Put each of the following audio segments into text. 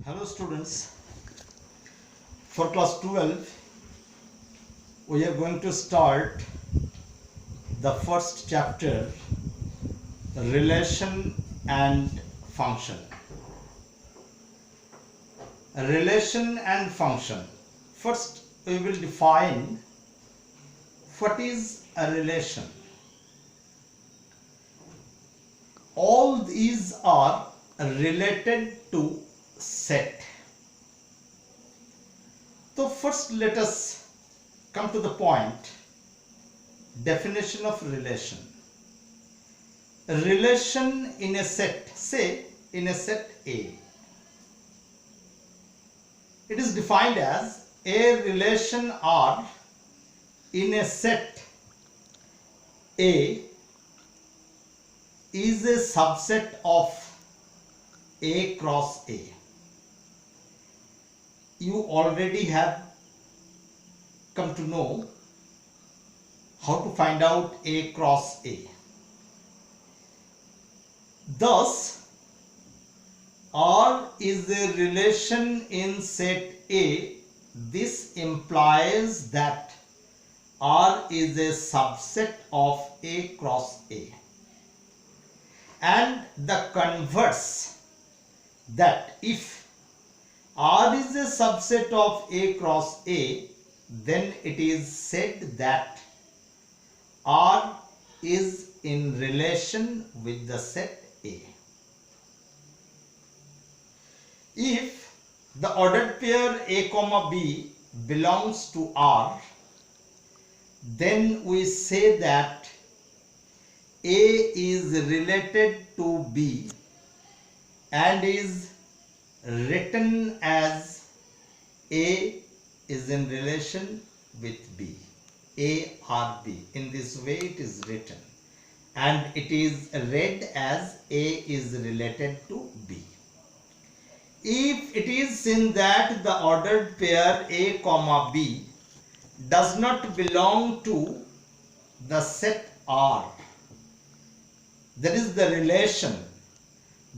Hello students, for class 12 we are going to start the first chapter, relation and function. Relation and function. First we will define what is a relation. All these are related to set. So first let us come to the point. Definition of relation. A relation in a set, say in a set A. It is defined as a relation R in a set A is a subset of A cross A. You already have come to know how to find out A cross A. Thus, R is a relation in set A. This implies that R is a subset of A cross A. And the converse, that if R is a subset of A cross A, then it is said that R is in relation with the set A. If the ordered pair A comma B belongs to R, then we say that A is related to B and is written as A is in relation with B, A or B. In this way it is written, and it is read as A is related to B. If it is seen that the ordered pair A comma B does not belong to the set R, that is the relation,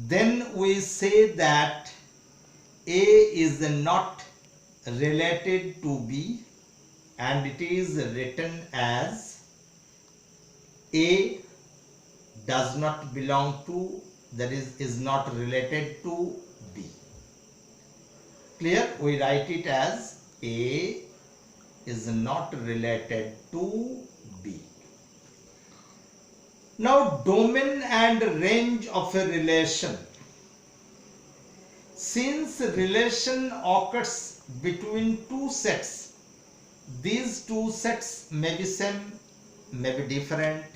then we say that A is not related to B and it is written as A does not belong to, that is not related to B. Clear? We write it as A is not related to B. Now, domain and range of a relation. Since relation occurs between two sets, these two sets may be same, may be different.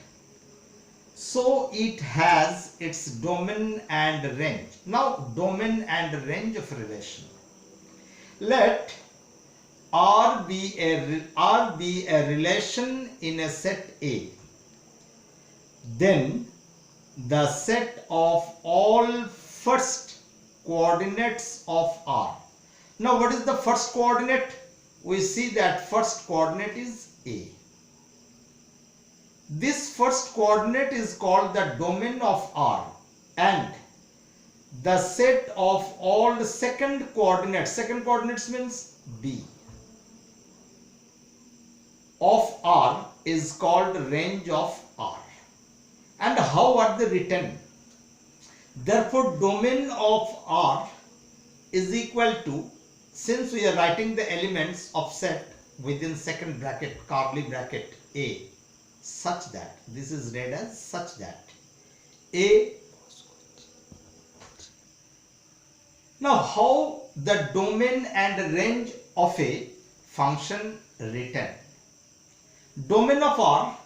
So it has its domain and range. Now, domain and range of relation. Let R be a relation in a set A. Then the set of all first coordinates of R. Now what is the first coordinate? We see that first coordinate is A. This first coordinate is called the domain of R, and the set of all the second coordinates means B, of R is called range of R. And how are they written? Therefore, domain of R is equal to, since we are writing the elements of set within second bracket, curly bracket A, such that, this is read as such that A. Now, how the domain and range of a function written? Domain of R,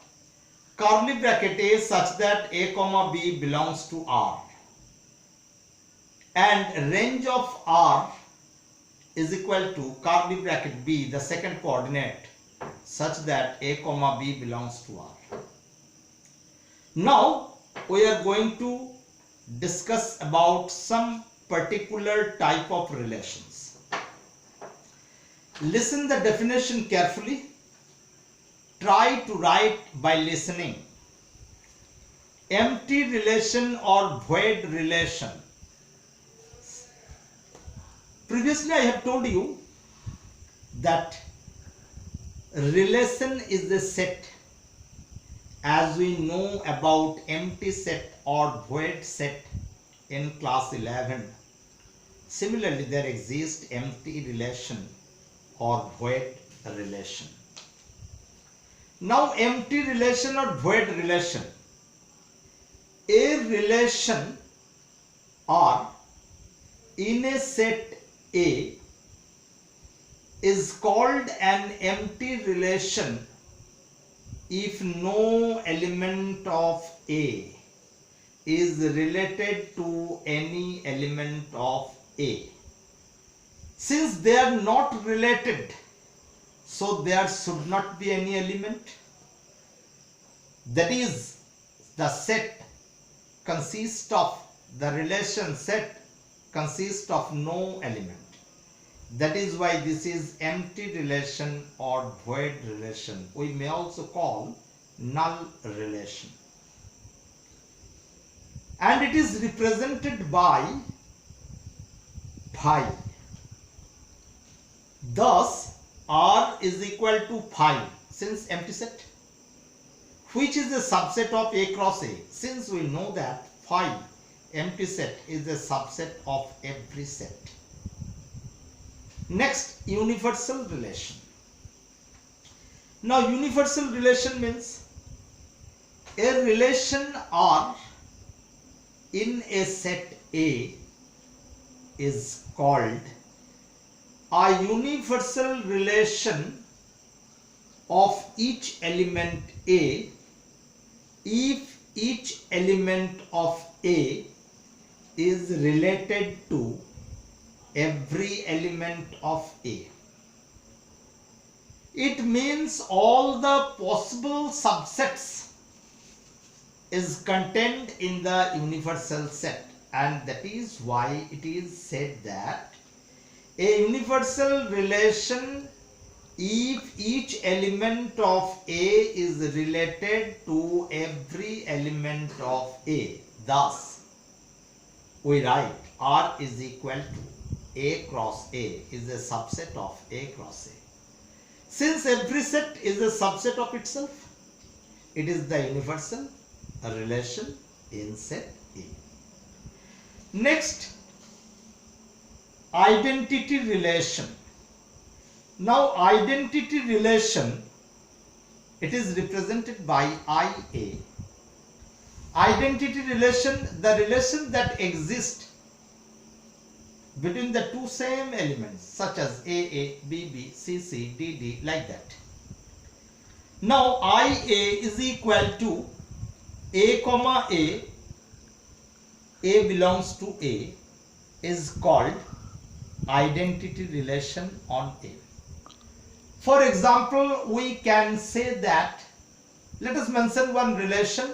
curly bracket A, such that A comma B belongs to R, and range of R is equal to curly bracket B, the second coordinate, such that A comma B belongs to R. Now we are going to discuss about some particular type of relations. Listen the definition carefully. Try to write by listening. Empty relation or void relation. Previously I have told you that relation is a set, as we know about empty set or void set in class 11. Similarly, there exists empty relation or void relation. Now, empty relation or void relation, a relation or in a set A is called an empty relation if no element of A is related to any element of A. Since they are not related, so there should not be any element. That is, the set consists of, the relation set consists of no element. That is why this is empty relation or void relation. We may also call null relation. And it is represented by phi. Thus, R is equal to phi, since empty set, which is a subset of A cross A. Since we know that phi, empty set, is a subset of every set. Next, universal relation. Now, universal relation means a relation R in a set A is called a universal relation of each element A if each element of A is related to every element of A. It means all the possible subsets is contained in the universal set, and that is why it is said that a universal relation if each element of A is related to every element of A. Thus, we write R is equal to A cross A is a subset of A cross A. Since every set is a subset of itself, it is the universal relation in set A. Next, identity relation. Now, identity relation, it is represented by IA. Identity relation, the relation that exists between the two same elements such as AA, BB, CC, DD, like that. Now, IA is equal to A comma A belongs to A is called identity relation on A. For example, we can say that, let us mention one relation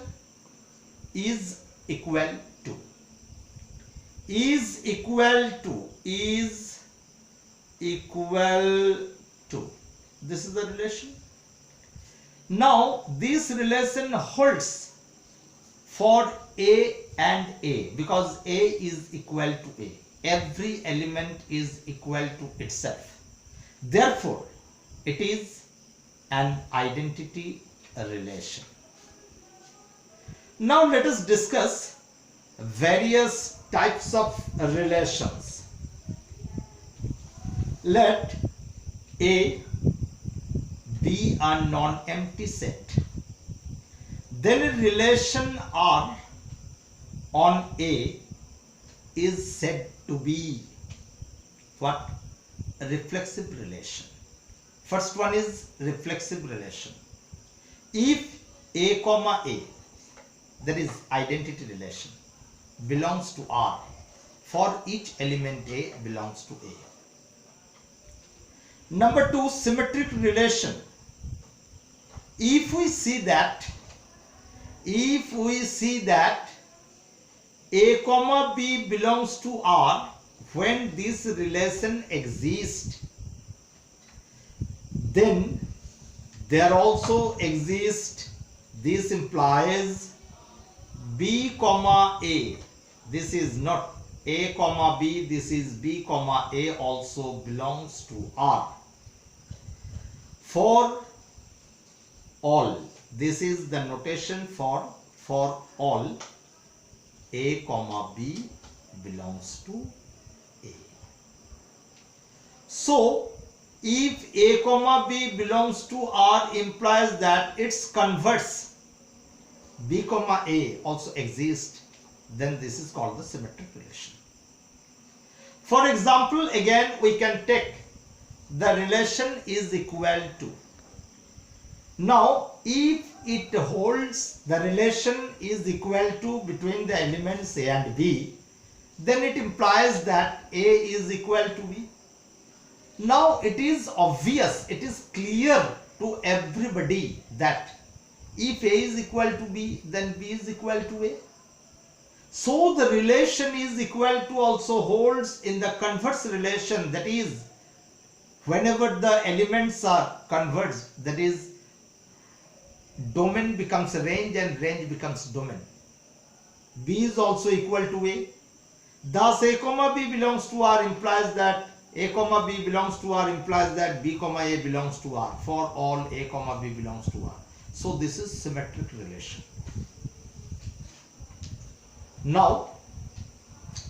is equal to. Is equal to. Is equal to. This is the relation. Now, this relation holds for A and A because A is equal to A. Every element is equal to itself. Therefore, it is an identity relation. Now let us discuss various types of relations. Let A be a non-empty set. Then a relation R on A is said to be what? A reflexive relation. First one is reflexive relation. If A comma A, that is identity relation, belongs to R, for each element A belongs to A. Number two, symmetric relation. If we see that A comma B belongs to R, when this relation exists, then there also exists, this implies B comma A. This is not A comma B, this is B comma A also belongs to R. For all, this is the notation for all, A comma B belongs to A. So if A comma B belongs to R implies that its converse B comma A also exists, then this is called the symmetric relation. For example, again we can take the relation is equal to. Now if it holds the relation is equal to between the elements A and B, then it implies that A is equal to B. Now it is obvious, it is clear to everybody that if A is equal to B, then B is equal to A. So the relation is equal to also holds in the converse relation, that is whenever the elements are converged, that is domain becomes range and range becomes domain. B is also equal to A. Thus A comma B belongs to R implies that A comma B belongs to R implies that B comma A belongs to R. For all A comma B belongs to R. So this is symmetric relation. Now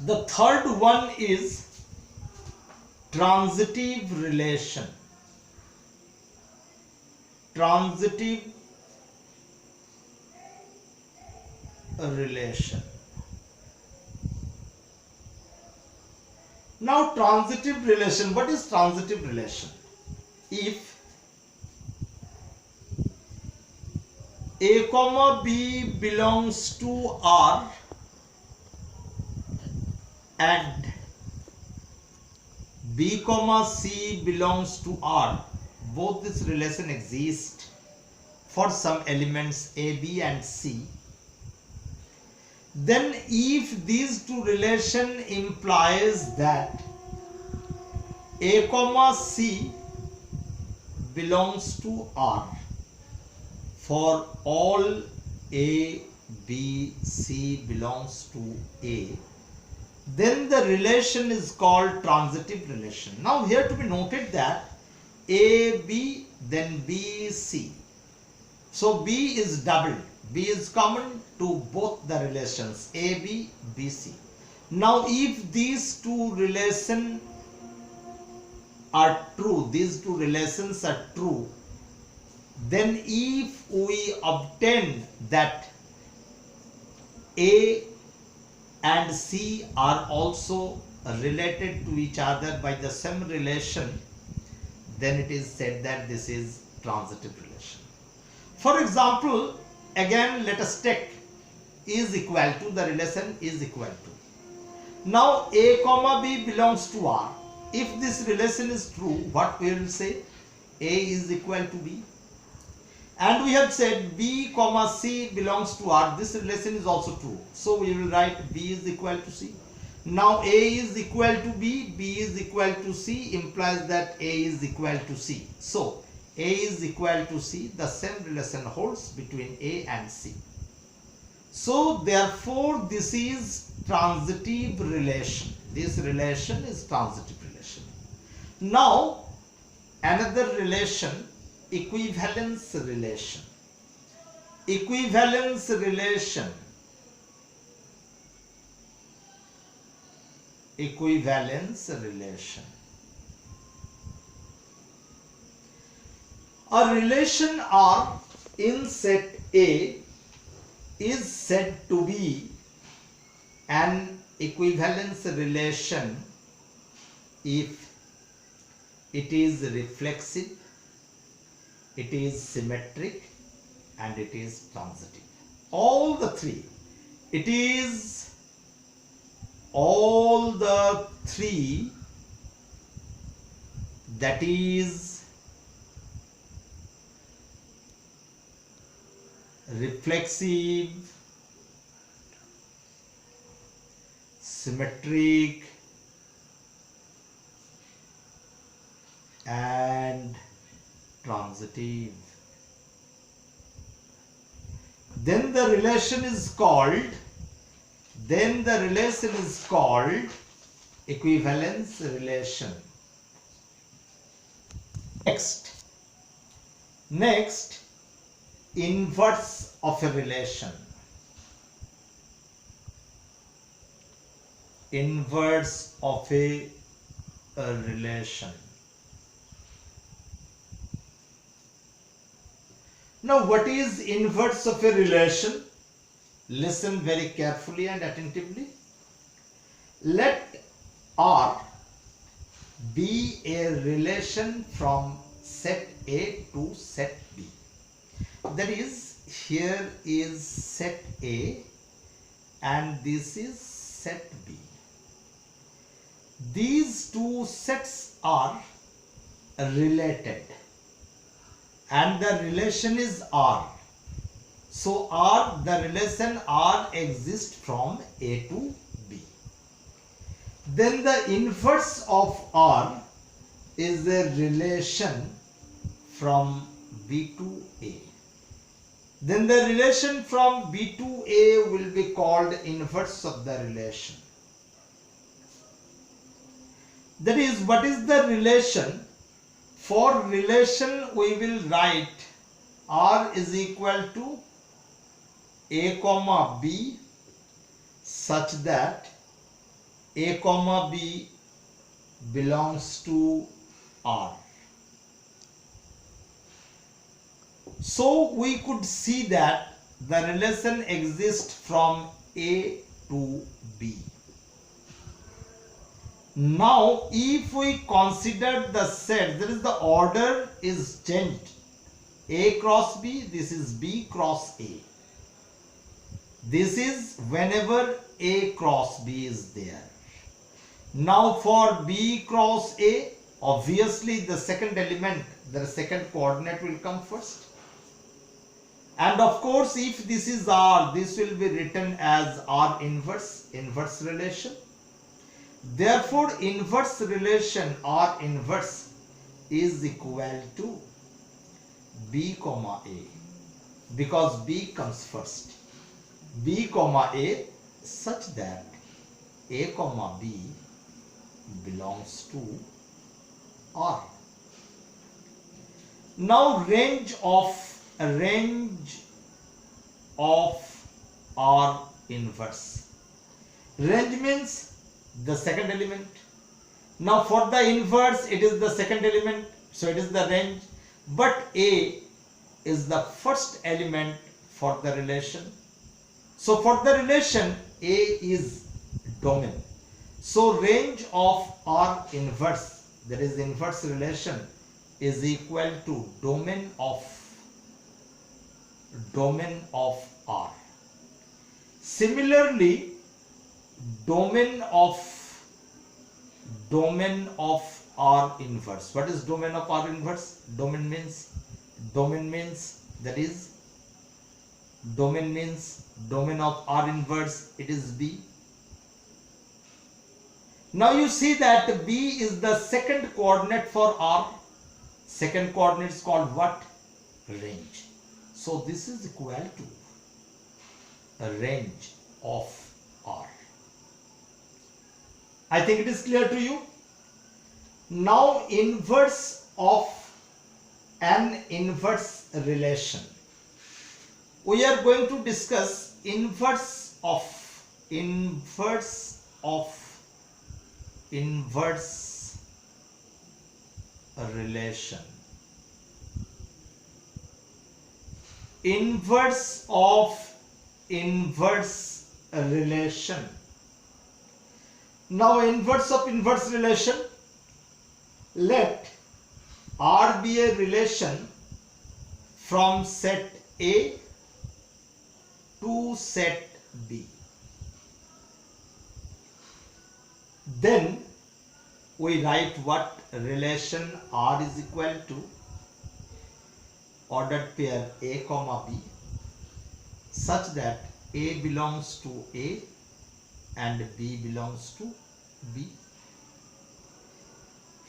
the third one is transitive relation. Transitive relation. Now transitive relation, what is transitive relation? If A comma B belongs to R and B comma C belongs to R, both this relation exist for some elements A, B and C, then if these two relation implies that A comma C belongs to R for all A, B, C belongs to A, then the relation is called transitive relation. Now here to be noted that A, B, then B, C. So B is doubled. B is common to both the relations A, B, B, C. Now if these two relations are true, these two relations are true, then if we obtain that A and C are also related to each other by the same relation, then it is said that this is transitive relation. For example, again let us take is equal to, the relation is equal to. Now A comma B belongs to R. If this relation is true, what we will say? A is equal to B. And we have said B comma C belongs to R. This relation is also true. So we will write B is equal to C. Now A is equal to B, B is equal to C implies that A is equal to C. So A is equal to C, the same relation holds between A and C. So therefore this is transitive relation. This relation is transitive relation. Now another relation, equivalence relation. Equivalence relation. Equivalence relation. A relation R in set A is said to be an equivalence relation if it is reflexive, it is symmetric, and it is transitive. All the three. It is all the three, that is reflexive, symmetric, and transitive. Then the relation is called then the relation is called equivalence relation. Next, inverse of a relation. Inverse of a relation. Now, what is inverse of a relation? Listen very carefully and attentively. Let R be a relation from set A to set B. That is, here is set A and this is set B. These two sets are related and the relation is R. So the relation R exists from A to B. Then the inverse of R is a relation from B to A. Then the relation from B to A will be called inverse of the relation. That is, what is the relation? For relation we will write R is equal to A comma B such that A comma B belongs to R. So we could see that the relation exists from A to B. Now, if we consider the set, that is, the order is changed. A cross B, this is B cross A. This is whenever A cross B is there. Now for B cross A, obviously the second element, the second coordinate will come first. And of course, if this is R, this will be written as R inverse, inverse relation. Therefore, inverse relation R inverse is equal to B comma A, because B comes first. B comma A such that A comma B belongs to R. Now range of R inverse. Range means the second element. Now for the inverse it is the second element, so it is the range, but A is the first element for the relation. So for the relation A is domain. So range of R inverse, that is inverse relation, is equal to domain of R. Similarly, domain of R inverse. What is domain of R inverse? Domain means domain of R inverse, it is B. Now you see that B is the second coordinate for R. Second coordinate is called what? Range. So this is equal to a range of R. I think it is clear to you. Now inverse of an inverse relation. We are going to discuss inverse of a relation. Inverse of inverse relation. Now inverse of inverse relation, let R be a relation from set A to set B. Then we write what? Relation R is equal to ordered pair A comma B such that A belongs to A and B belongs to B.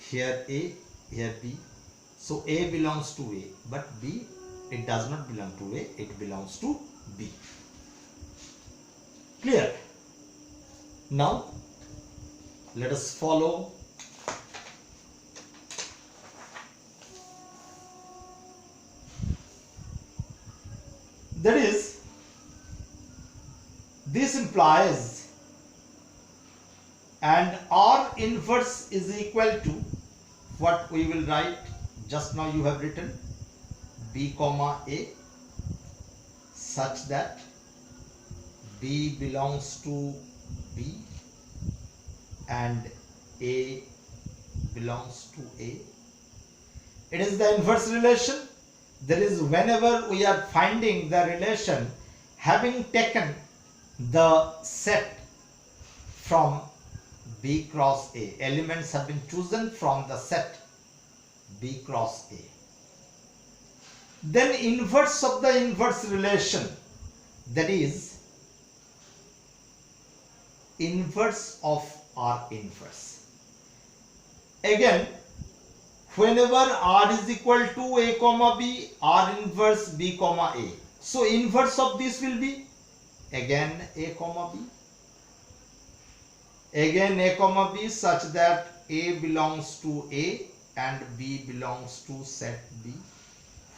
Here A, here B. So A belongs to A, but B, it does not belong to A, it belongs to B. Clear? Now let us follow. That is, this implies and R inverse is equal to what we will write. Just now you have written B comma A such that B belongs to B and A belongs to A. It is the inverse relation. That is, whenever we are finding the relation having taken the set from B cross A, elements have been chosen from the set B cross A, then inverse of the inverse relation, that is inverse of R inverse. Again, whenever R is equal to A comma B, R inverse B comma A. So inverse of this will be again A comma B. Again A comma B such that A belongs to A and B belongs to set B,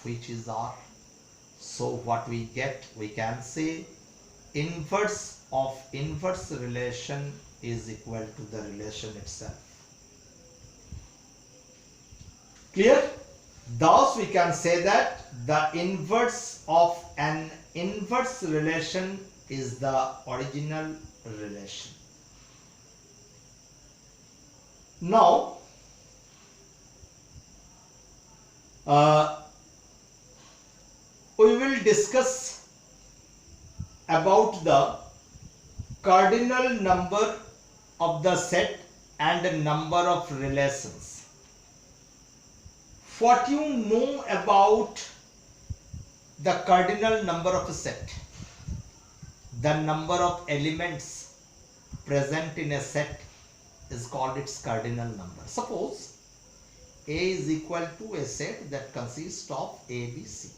which is R. So what we get, we can say inverse of inverse relation is equal to the relation itself. Clear? Thus we can say that the inverse of an inverse relation is the original relation. Now we will discuss about the cardinal number of the set and number of relations. What you know about the cardinal number of a set? The number of elements present in a set is called its cardinal number. Suppose A is equal to a set that consists of A, B, C.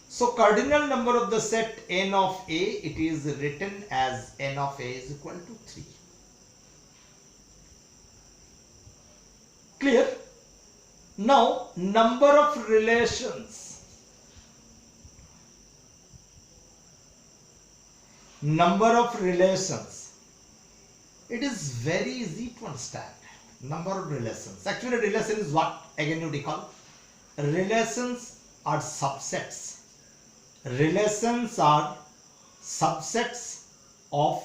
So cardinal number of the set n of A, it is written as n of A is equal to 3. Clear? Now number of relations. Number of relations. It is very easy to understand. Number of relations. Actually relation is what? Again you recall. Relations are subsets. Relations are subsets of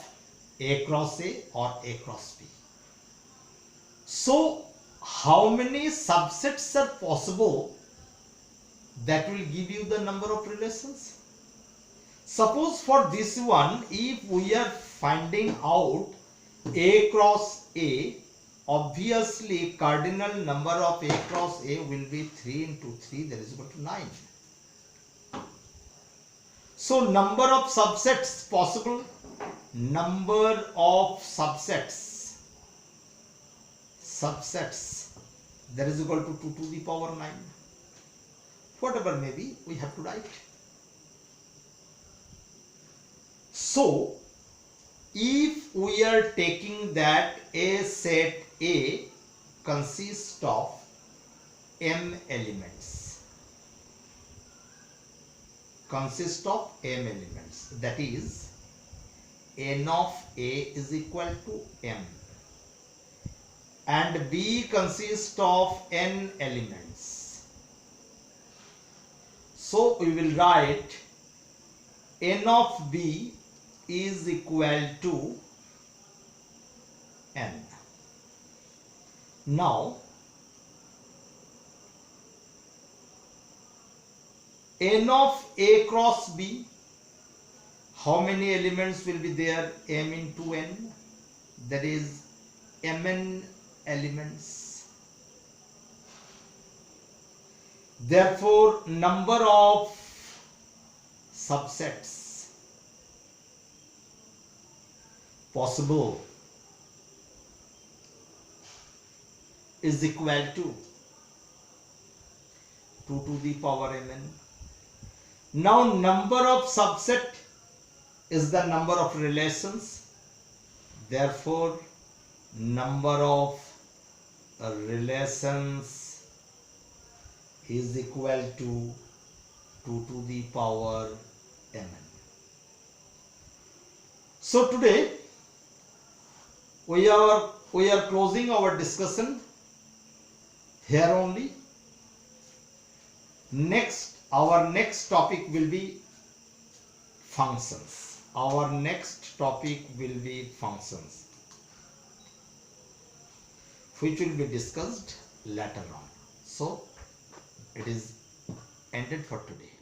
A cross A or A cross B. So how many subsets are possible? That will give you the number of relations. Suppose for this one, if we are finding out A cross A, obviously cardinal number of A cross A will be 3 into 3, that is equal to 9. So number of subsets possible, number of subsets that is equal to 2 to the power 9. Whatever may be, we have to write. So if we are taking that a set A consists of m elements, that is n of A is equal to m and B consists of n elements. So we will write n of B is equal to n. Now n of A cross B, how many elements will be there? M into n, that is mn elements. Therefore number of subsets possible is equal to 2 to the power mn. Now number of subset is the number of relations. Therefore, number of relations is equal to 2 to the power mn. So today we are closing our discussion here only. Our next topic will be functions. Our next topic will be functions, which will be discussed later on. So it is ended for today.